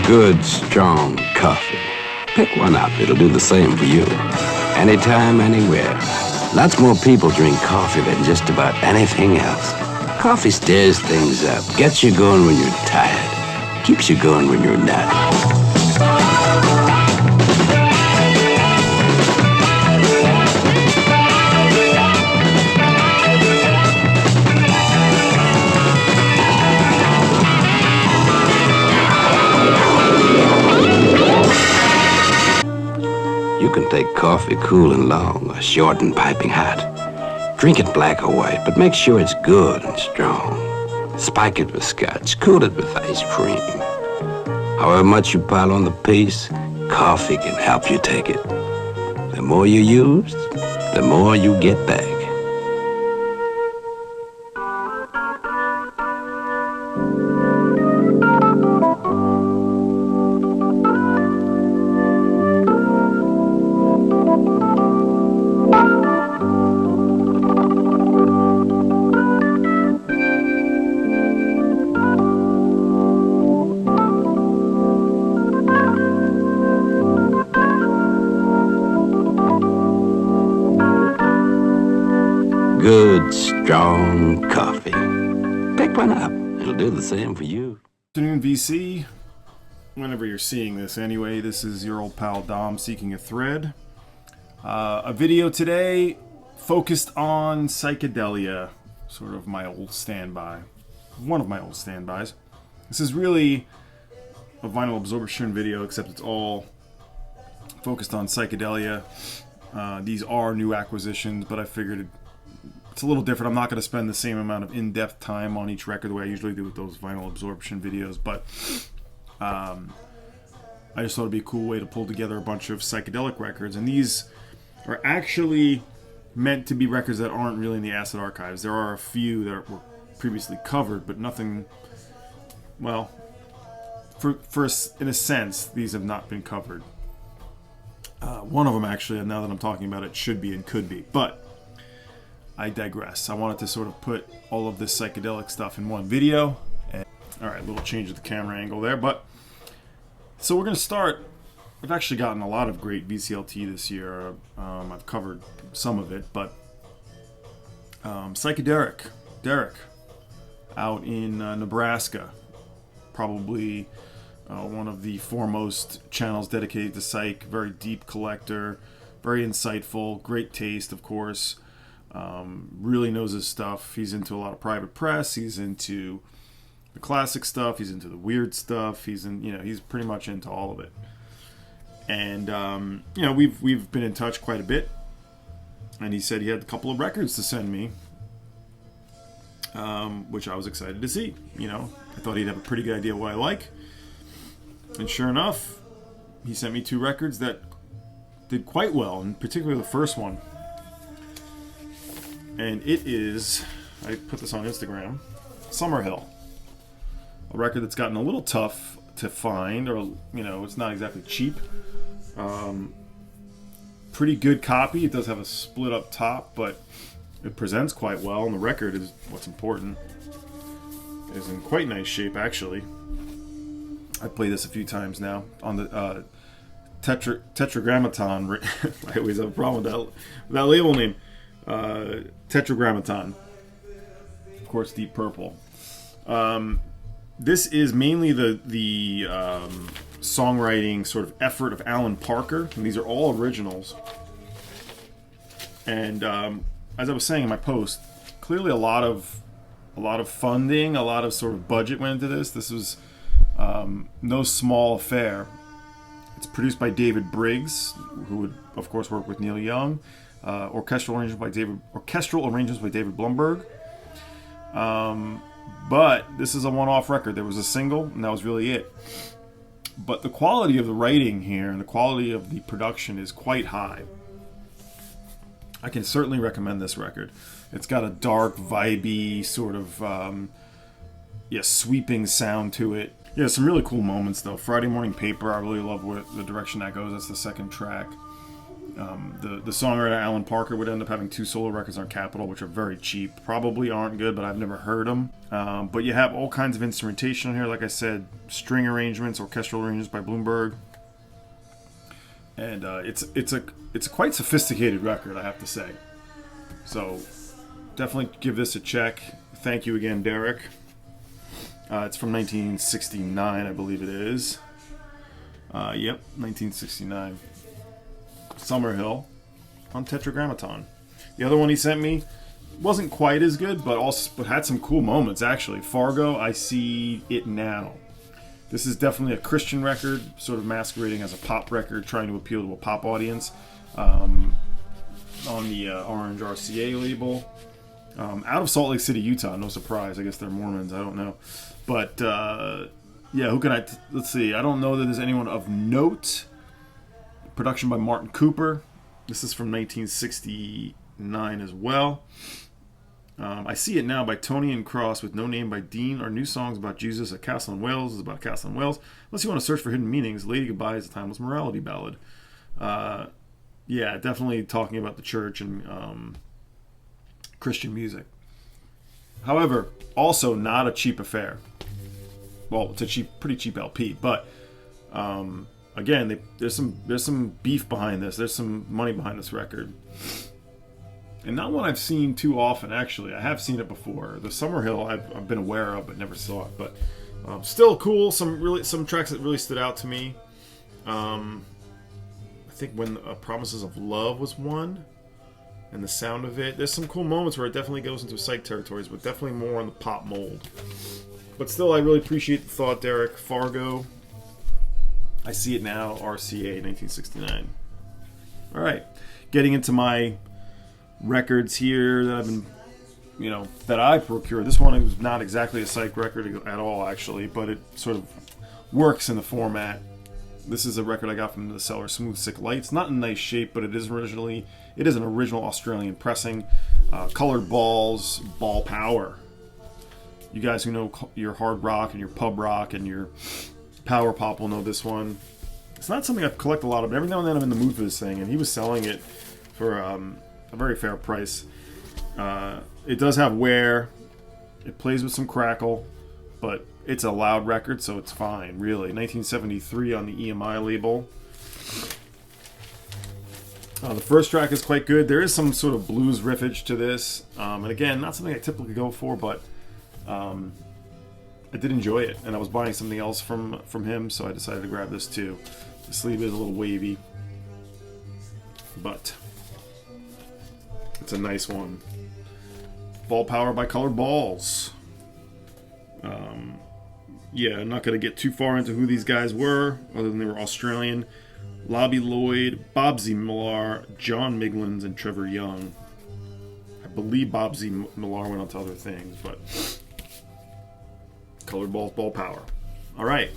Good, strong coffee. Pick one up. It'll do the same for you. Anytime, anywhere. Lots more people drink coffee than just about anything else. Coffee stirs things up, gets you going when you're tired, keeps you going when you're not. You can take coffee cool and long, or short and piping hot. Drink it black or white, but make sure it's good and strong. Spike it with scotch, cool it with ice cream. However much you pile on the piece, coffee can help you take it. The more you use, the more you get back. Good, strong coffee. Pick one up. It'll do the same for you. Good afternoon, VC. Whenever you're seeing this anyway, this is your old pal Dom seeking a thread. A video today focused on Psychedelia, sort of my old standby. One of my old standbys. This is really a vinyl absorption video, except it's all focused on Psychedelia. These are new acquisitions, but I figured it's a little different. I'm not going to spend the same amount of in-depth time on each record the way I usually do with those vinyl absorption videos, but I just thought it'd be a cool way to pull together a bunch of psychedelic records. And these are actually meant to be records that aren't really in the Acid Archives. There are a few that were previously covered, but nothing, well, in a sense, these have not been covered. One of them, actually, now that I'm talking about it, should be and could be, but I digress. I wanted to sort of put all of this psychedelic stuff in one video. And, all right, a little change of the camera angle there. But so we're going to start. I've actually gotten a lot of great VCLT this year. I've covered some of it, but Psychederek, Derek, out in Nebraska, probably one of the foremost channels dedicated to psych. Very deep collector, very insightful, great taste, of course. Really knows his stuff. He's into a lot of private press. He's into the classic stuff. He's into the weird stuff. He's pretty much into all of it. And we've been in touch quite a bit. And he said he had a couple of records to send me, which I was excited to see. I thought he'd have a pretty good idea what I like. And sure enough, he sent me two records that did quite well, and particularly the first one. And it is, I put this on Instagram, Summerhill. A record that's gotten a little tough to find, or, it's not exactly cheap. Pretty good copy. It does have a split up top, but it presents quite well, and the record is what's important. It is in quite nice shape, actually. I've played this a few times now on the Tetragrammaton. I always have a problem with that label name. Tetragrammaton, of course, Deep Purple. This is mainly the songwriting sort of effort of Alan Parker, and these are all originals. And as I was saying in my post, clearly a lot of funding, a lot of sort of budget went into this. This was no small affair. It's produced by David Briggs, who would, of course, work with Neil Young. Orchestral arrangements by David Blumberg. But this is a one-off record. There was a single, and that was really it. But the quality of the writing here and the quality of the production is quite high. I can certainly recommend this record. It's got a dark, vibey, sort of sweeping sound to it. Yeah, some really cool moments, though. Friday Morning Paper, I really love where the direction that goes. That's the second track. The songwriter Alan Parker would end up having 2 solo records on Capitol, which are very cheap. Probably aren't good, but I've never heard them. But you have all kinds of instrumentation on here. Like I said, string arrangements, orchestral arrangements by Bloomberg. And it's a quite sophisticated record, I have to say. So definitely give this a check. Thank you again, Derek. It's from 1969, I believe it is. Yep, 1969. Summerhill on Tetragrammaton. The other one he sent me wasn't quite as good, but had some cool moments, actually. Fargo, I See It Now. This is definitely a Christian record, sort of masquerading as a pop record, trying to appeal to a pop audience. On the Orange RCA label. Out of Salt Lake City, Utah. No surprise. I guess they're Mormons. I don't know. But, yeah, who can I... let's see. I don't know that there's anyone of note. Production by Martin Cooper. This is from 1969 as well. I See It Now by Tony and Cross with No Name by Dean are new songs about Jesus. A Castle in Wales is about a castle in Wales. Unless you want to search for hidden meanings, Lady Goodbye is a timeless morality ballad. Yeah, definitely talking about the church and Christian music. However, also not a cheap affair. Well, it's a pretty cheap LP, but again, there's some beef behind this. There's some money behind this record, and not one I've seen too often. Actually, I have seen it before. The Summerhill I've been aware of, but never saw it. But still cool. Some tracks that really stood out to me. I think when Promises of Love was one, and the sound of it. There's some cool moments where it definitely goes into Psych territories, but definitely more on the pop mold. But still, I really appreciate the thought, Derek. Fargo, I See It Now, RCA, 1969. All right, getting into my records here that I've been, that I procured. This one is not exactly a Psych record at all, actually, but it sort of works in the format. This is a record I got from the seller Smooth Sick Lights. Not in nice shape, but it is an original Australian pressing. Colored balls, ball power. You guys who know your hard rock and your pub rock and your power pop will know this one. It's not something I collect a lot of, but every now and then I'm in the mood for this thing, and he was selling it for a very fair price. It does have wear. It plays with some crackle, but it's a loud record, so it's fine, really. 1973 on the EMI label. The first track is quite good. There is some sort of blues riffage to this. And again, not something I typically go for, but I did enjoy it. And I was buying something else from him, so I decided to grab this too. The sleeve is a little wavy, but it's a nice one. Ball Power by Colored Balls. Yeah, I'm not going to get too far into who these guys were, other than they were Australian. Lobby Lloyd, Bobsy Millar, John Miglins, and Trevor Young. I believe Bobsy Millar went on to other things, but Colored Balls, Ball Power. All right,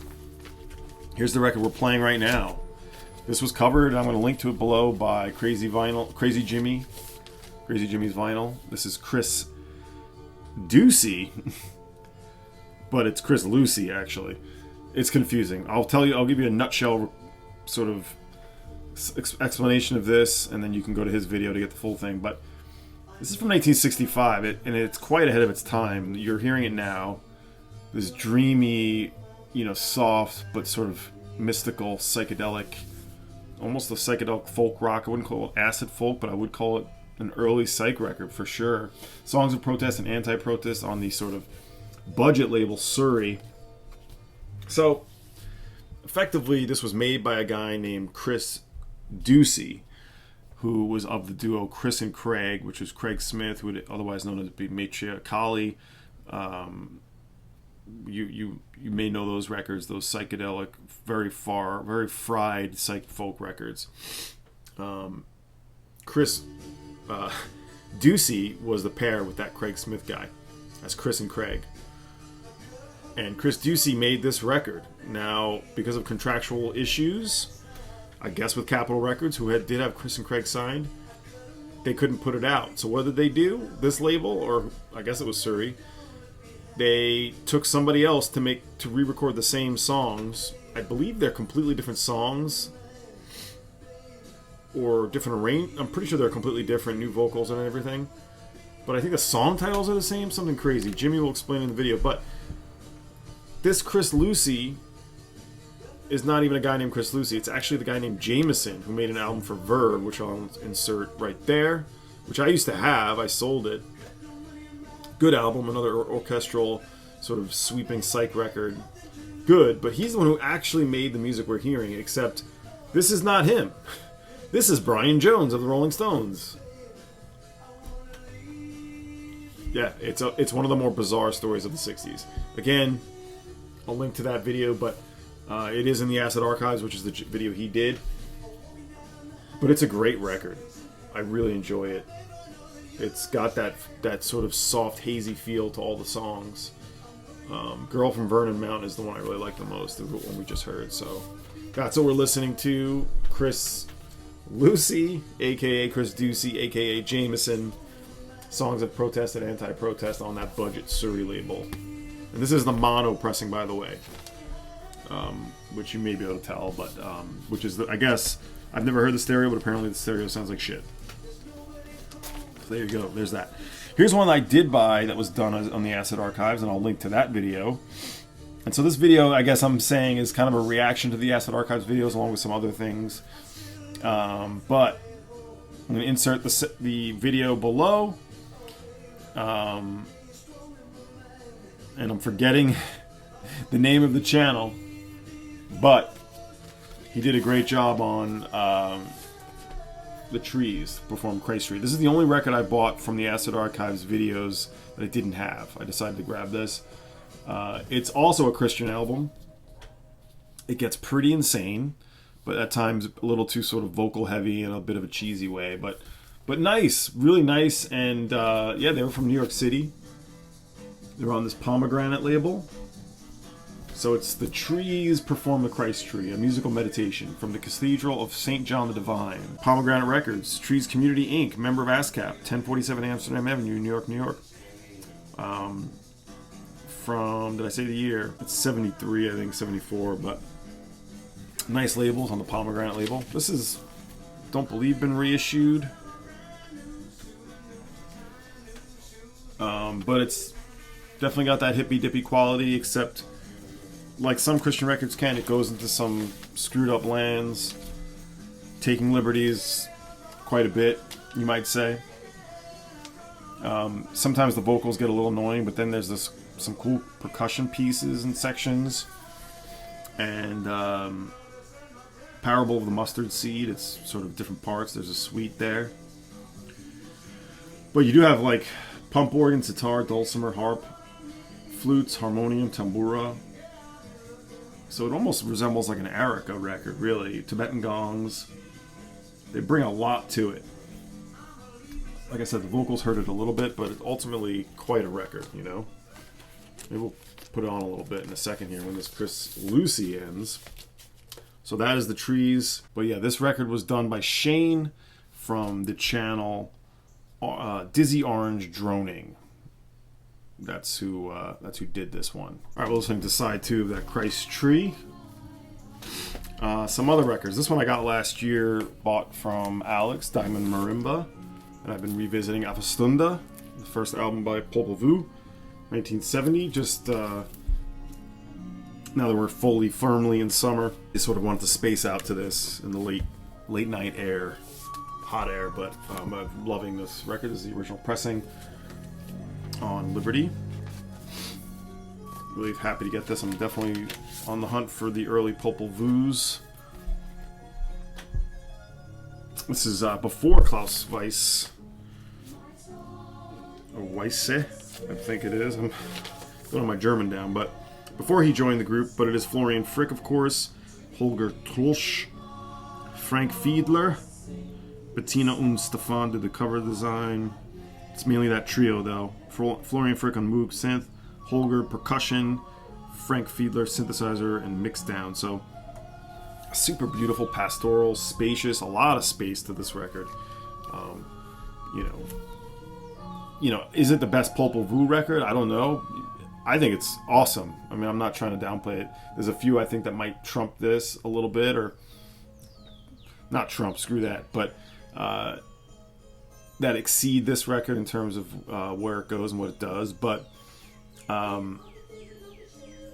here's the record we're playing right now. This was covered, I'm going to link to it below, by Crazy Jimmy's Vinyl. This is Chris Ducey, but it's Chris Lucey, actually. It's confusing. I'll give you a nutshell sort of explanation of this, and then you can go to his video to get the full thing. But this is from 1965, and it's quite ahead of its time. You're hearing it now. This dreamy, soft but sort of mystical, psychedelic, almost a psychedelic folk rock. I wouldn't call it acid folk, but I would call it an early Psych record for sure. Songs of protest and anti-protest on the sort of budget label Surrey. So effectively, this was made by a guy named Chris Ducey, who was of the duo Chris and Craig, which was Craig Smith, who would otherwise known as Matriarchali. You may know those records, those psychedelic, very fried psych folk records. Chris Ducey was the pair with that Craig Smith guy. That's Chris and Craig. And Chris Ducey made this record. Now, because of contractual issues, I guess with Capitol Records, who did have Chris and Craig signed, they couldn't put it out. So what did they do? This label, or I guess it was Surrey, they took somebody else to re-record the same songs. I believe they're completely different songs. or different arrange. I'm pretty sure they're completely different, new vocals and everything. But I think the song titles are the same, something crazy. Jimmy will explain in the video. But this Chris Lucey is not even a guy named Chris Lucey. It's actually the guy named Jameson who made an album for Verve, which I'll insert right there, which I used to have. I sold it. Good album, another orchestral sort of sweeping psych record. Good, but he's the one who actually made the music we're hearing, except this is not him. This is Brian Jones of the Rolling Stones. Yeah, it's one of the more bizarre stories of the 60s. Again, I'll link to that video, but it is in the Acid Archives, which is the video he did. But it's a great record. I really enjoy it. It's got that sort of soft, hazy feel to all the songs. Girl from Vernon Mountain is the one I really like the most, the one we just heard. So that's what we're listening to. Chris Lucey, a.k.a. Chris Ducey, a.k.a. Jameson. Songs of protest and anti-protest on that Budget Surrey label. And this is the mono pressing, by the way. Which you may be able to tell, but which is, I guess, I've never heard the stereo, but apparently the stereo sounds like shit. So there you go, there's that. Here's one that I did buy that was done on the Acid Archives, and I'll link to that video. And so this video, I guess I'm saying, is kind of a reaction to the Acid Archives videos, along with some other things. But I'm going to insert the video below. And I'm forgetting the name of the channel, but he did a great job on the Trees, performed Christ Tree. This is the only record I bought from the Acid Archives videos that I didn't have. I decided to grab this. It's also a Christian album. It gets pretty insane, but at times a little too sort of vocal heavy in a bit of a cheesy way, but nice, really nice. And yeah, they were from New York City. They're on this Pomegranate label. So it's the Trees perform the Christ Tree, a musical meditation from the Cathedral of St. John the Divine. Pomegranate Records, Trees Community Inc., member of ASCAP, 1047 Amsterdam Avenue, New York, New York. From, did I say the year? It's 73, I think, 74, but nice labels on the Pomegranate label. This is, don't believe, been reissued. But it's definitely got that hippy-dippy quality, except like some Christian records can, it goes into some screwed up lands, taking liberties quite a bit, you might say. Sometimes the vocals get a little annoying, but then there's some cool percussion pieces and sections. And Parable of the Mustard Seed, it's sort of different parts. There's a suite there. But you do have like pump organ, sitar, dulcimer, harp, flutes, harmonium, tambura. So it almost resembles like an Erica record, really. Tibetan gongs. They bring a lot to it. Like I said, the vocals hurt it a little bit, but it's ultimately quite a record, you know? Maybe we'll put it on a little bit in a second here when this Chris Lucey ends. So that is the Trees. But yeah, this record was done by Shane from the channel Dizzy Orange Droning. That's who did this one. All right, we're listening to side 2 of that Christ Tree. Some other records. This one I got last year, bought from Alex, Diamond Marimba. And I've been revisiting Affenstunde, the first album by Popol Vuh, 1970. Just now that we're firmly in summer, I sort of wanted to space out to this in the late night air, hot air. But I'm loving this record. This is the original pressing on Liberty. Really happy to get this. I'm definitely on the hunt for the early Popol Vuhs. This is before Klaus Weiss, or Weisse, I think it is. I'm going my German down, but before he joined the group. But it is Florian Frick, of course, Holger Trosch, Frank Fiedler, Bettina und Stefan did the cover design. It's mainly that trio, though. Florian Frick on Moog synth, Holger percussion, Frank Fiedler synthesizer and mixdown. So super beautiful, pastoral, spacious, a lot of space to this record. Is it the best Popol Vuh record? I don't know. I think it's awesome. I mean, I'm not trying to downplay it. There's a few I think that might trump this a little bit, or not Trump, screw that, but that exceed this record in terms of where it goes and what it does. But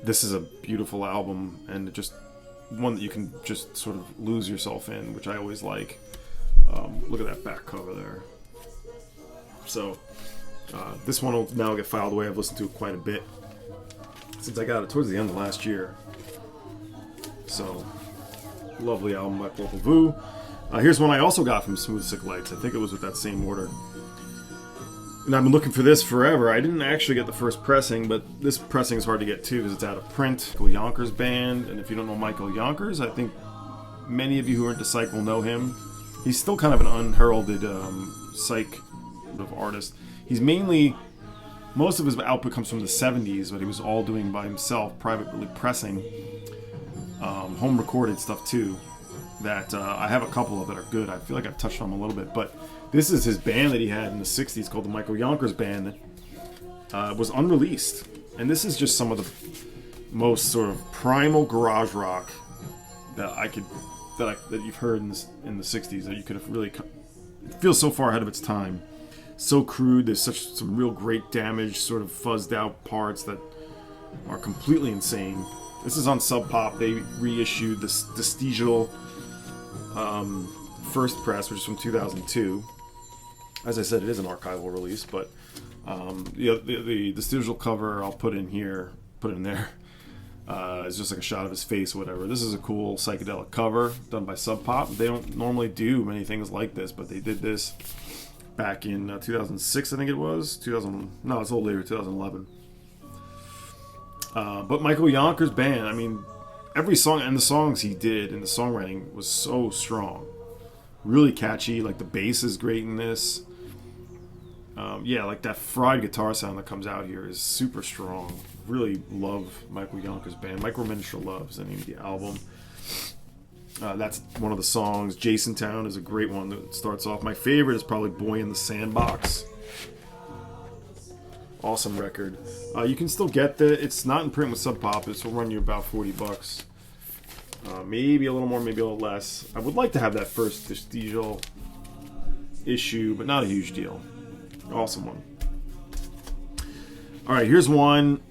this is a beautiful album, and just one that you can just sort of lose yourself in, which I always like. Look at that back cover there. So this one will now get filed away. I've listened to it quite a bit since I got it towards the end of last year. So, lovely album by Popol Vuh. Here's one I also got from Smooth Sick Lights. I think it was with that same order. And I've been looking for this forever. I didn't actually get the first pressing, but this pressing is hard to get too because it's out of print. Yonkers band, and if you don't know Michael Yonkers, I think many of you who are into Psych will know him. He's still kind of an unheralded Psych sort of artist. He's mainly, most of his output comes from the 70s, but he was all doing by himself, privately pressing, home recorded stuff too, that I have a couple of that are good. I feel like I've touched on them a little bit, but this is his band that he had in the 60s called the Michael Yonkers Band that was unreleased. And this is just some of the most sort of primal garage rock that you've heard in the 60s that you could have really, it feels so far ahead of its time. So crude, there's some real great damage, sort of fuzzed out parts that are completely insane. This is on Sub Pop. They reissued this digital first press, which is from 2002. As I said, it is an archival release, but the digital cover I'll put in here, put in there. It's just like a shot of his face or whatever. This is a cool psychedelic cover done by Sub Pop. They don't normally do many things like this, but they did this back in 2006, I think it was. It's a little later, 2011. But Michael Yonkers Band, I mean, every song and the songs he did and the songwriting was so strong. Really catchy, like the bass is great in this. Like that fried guitar sound that comes out here is super strong. Really love Michael Yonkers Band. Microminature Love's the name of the album. That's one of the songs. Jason Town is a great one that starts off. My favorite is probably Boy in the Sandbox. Awesome record. You can still get it's not in print with Sub Pop. This will run you about $40. Maybe a little more, maybe a little less. I would like to have that first digital issue, but not a huge deal. Awesome one. Alright, here's one.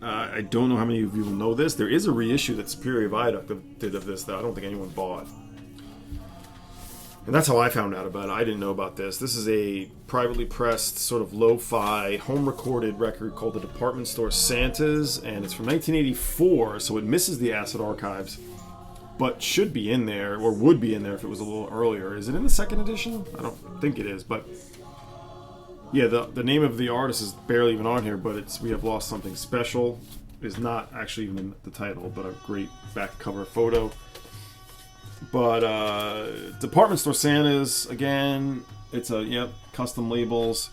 I don't know how many of you will know this. There is a reissue that Superior Viaduct did of this that I don't think anyone bought. And that's how I found out about it. I didn't know about this. This is a privately pressed, sort of lo-fi, home-recorded record called The Departmentstore Santas, and it's from 1984, so it misses the Acid Archives, but should be in there, or would be in there if it was a little earlier. Is it in the second edition? I don't think it is, but yeah, the name of the artist is barely even on here, but it's We Have Lost Something Special. Is not actually even in the title, but a great back cover photo. But Department Store Santas, again, it's custom labels,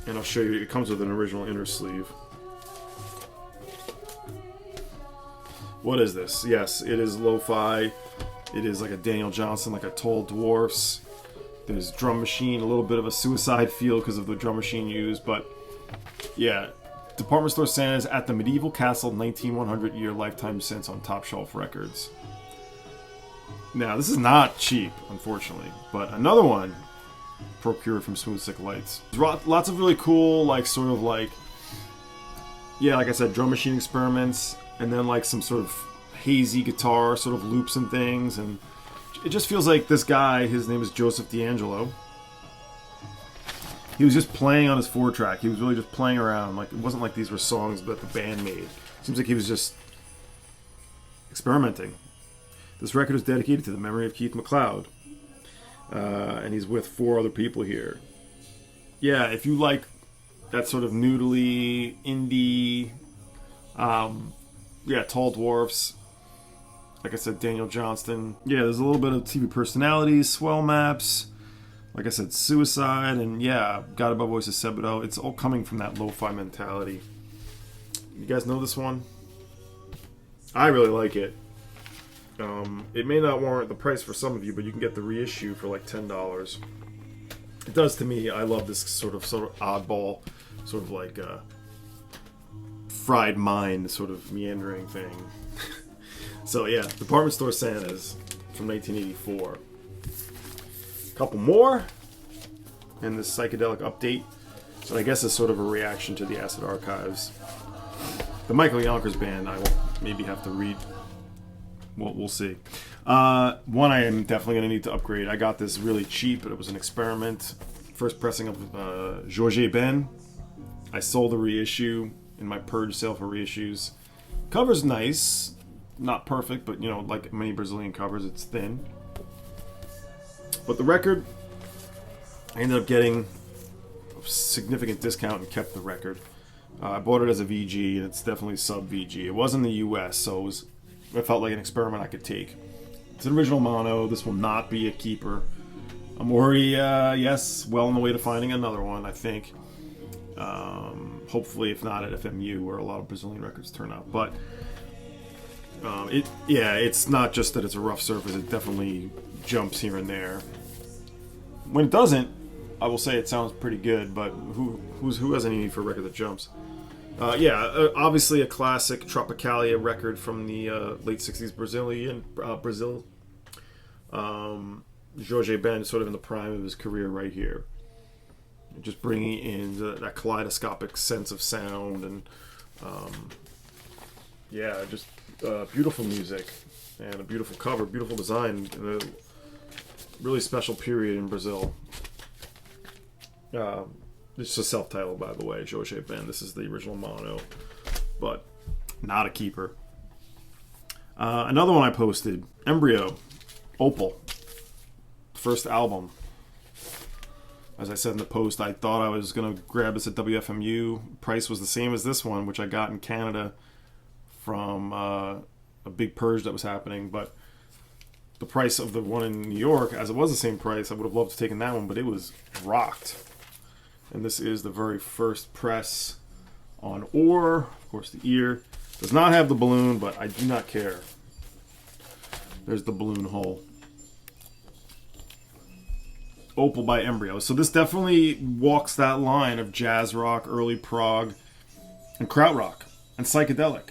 and I'll show you. It comes with an original inner sleeve. What is this? Yes, it is lo-fi. It is like a Daniel Johnston, like a Tall Dwarfs. There's drum machine, a little bit of a Suicide feel because of the drum machine used, but yeah, Department Store Santas at the Medieval Castle, 1900 year lifetime since on Top Shelf Records. Now, this is not cheap, unfortunately, but another one procured from Smooth Sick Lights. Lots of really cool, like I said, drum machine experiments, and then like some sort of hazy guitar sort of loops and things, and it just feels like this guy, his name is Joseph D'Angelo, he was just playing on his 4-track. He was really just playing around. Like, it wasn't like these were songs that the band made. Seems like he was just experimenting. This record is dedicated to the memory of Keith MacLeod. And he's with 4 other people here. Yeah, if you like that sort of noodly, indie, Tall Dwarfs, like I said, Daniel Johnston. Yeah, there's a little bit of TV personalities, Swell Maps, like I said, Suicide, and God Above Voices Sebado. It's all coming from that lo-fi mentality. You guys know this one? I really like it. It may not warrant the price for some of you, but you can get the reissue for like $10. It does to me. I love this sort of oddball, sort of like fried mind, sort of meandering thing. So yeah, Department Store Santas. from 1984. A couple more in this psychedelic update. So I guess it's sort of a reaction to the Acid Archives. The Michael Yonkers band, I will maybe have to read. We'll see. One I am definitely going to need to upgrade. I got this really cheap, but it was an experiment. First pressing of Jorge Ben. I sold the reissue in my purge sale for reissues. Cover's nice. Not perfect, but, you know, like many Brazilian covers, it's thin. But the record, I ended up getting a significant discount and kept the record. I bought it as a VG, and it's definitely sub-VG. It was in the US, so it felt like an experiment I could take. It's an original mono. This will not be a keeper. I'm already, yes, well on the way to finding another one, I think. Hopefully, if not at FMU, where a lot of Brazilian records turn out. But, it's not just that it's a rough surface. It definitely jumps here and there. When it doesn't, I will say it sounds pretty good, but who has any need for a record that jumps? Obviously a classic Tropicalia record from the late 60s Brazil. Jorge Ben sort of in the prime of his career right here. Just bringing in that kaleidoscopic sense of sound and, beautiful music and a beautiful cover, beautiful design, and a really special period in Brazil. It's a self-titled, by the way, Jorge Ben. This is the original mono, but not a keeper. Another one I posted, Embryo, Opal, first album. As I said in the post, I thought I was going to grab this at WFMU. Price was the same as this one, which I got in Canada from a big purge that was happening, but the price of the one in New York, as it was the same price, I would have loved to have taken that one, but it was rocked. And this is the very first press on ore. Of course, the ear does not have the balloon, but I do not care. There's the balloon hole. Opal by Embryo. So this definitely walks that line of jazz rock, early prog, and krautrock, and psychedelic.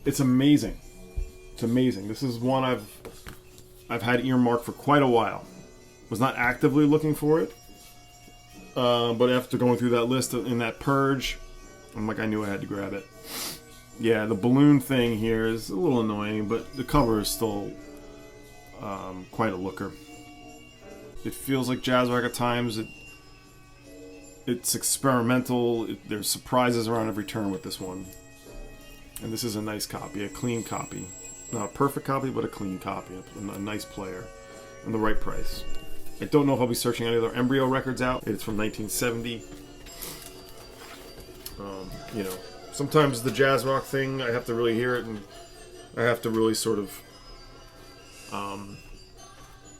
It's amazing. It's amazing. This is one I've had earmarked for quite a while. Was not actively looking for it, but after going through that list in that purge, I'm like, I knew I had to grab it. Yeah, the balloon thing here is a little annoying, but the cover is still quite a looker. It feels like jazz rock at times. It's experimental. There's surprises around every turn with this one. And this is a nice copy, a clean copy. Not a perfect copy, but a clean copy. A nice player. And the right price. I don't know if I'll be searching any other Embryo records out. It's from 1970. Sometimes the jazz rock thing, I have to really hear it, and I have to really sort of...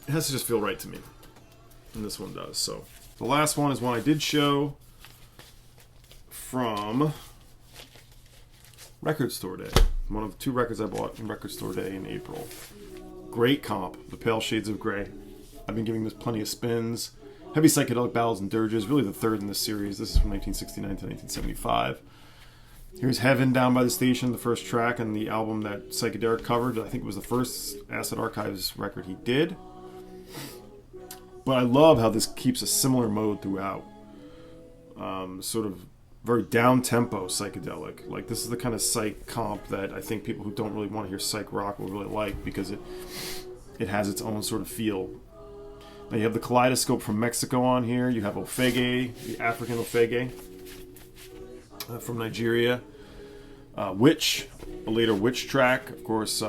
it has to just feel right to me. And this one does. So the last one is one I did show from Record Store Day. One of the 2 records I bought in Record Store Day in April. Great comp, The Pale Shades of Grey. I've been giving this plenty of spins. Heavy Psychedelic Ballads and Dirges, really the third in this series. This is from 1969 to 1975. Here's Heaven Down by the Station, the first track on the album that Psychederek covered. I think it was the first Acid Archives record he did. But I love how this keeps a similar mode throughout. Sort of very down-tempo psychedelic. Like, this is the kind of psych comp that I think people who don't really want to hear psych rock will really like, because it has its own sort of feel. Now you have the Kaleidoscope from Mexico on here. You have Ofege, the African Ofege from Nigeria. Witch, a later Witch track. Of course,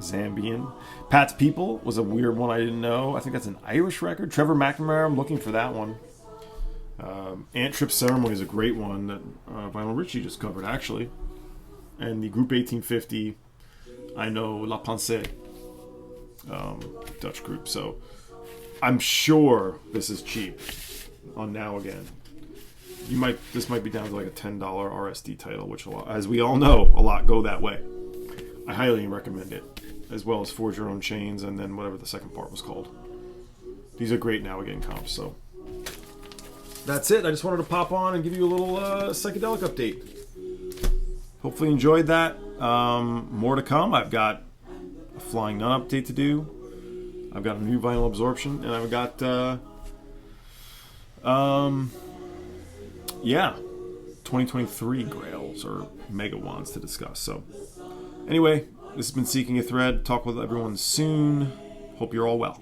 Zambian. Pat's People was a weird one I didn't know. I think that's an Irish record. Trevor McNamara, I'm looking for that one. Ant Trip Ceremony is a great one that Vinyl Richie just covered, actually. And the Group 1850, I know La Pensée, Dutch group. So I'm sure this is cheap on Now Again. This might be down to like a $10 RSD title, which, as we all know, a lot go that way. I highly recommend it, as well as Forge Your Own Chains, and then whatever the second part was called. These are great Now Again comps. So that's it. I just wanted to pop on and give you a little psychedelic update. hopefully you enjoyed that. More to come. I've got a Flying Nun update to do. I've got a new vinyl absorption, and I've got 2023 grails or mega wands to discuss. So anyway, this has been Seeking a Thread. Talk with everyone soon. Hope you're all well.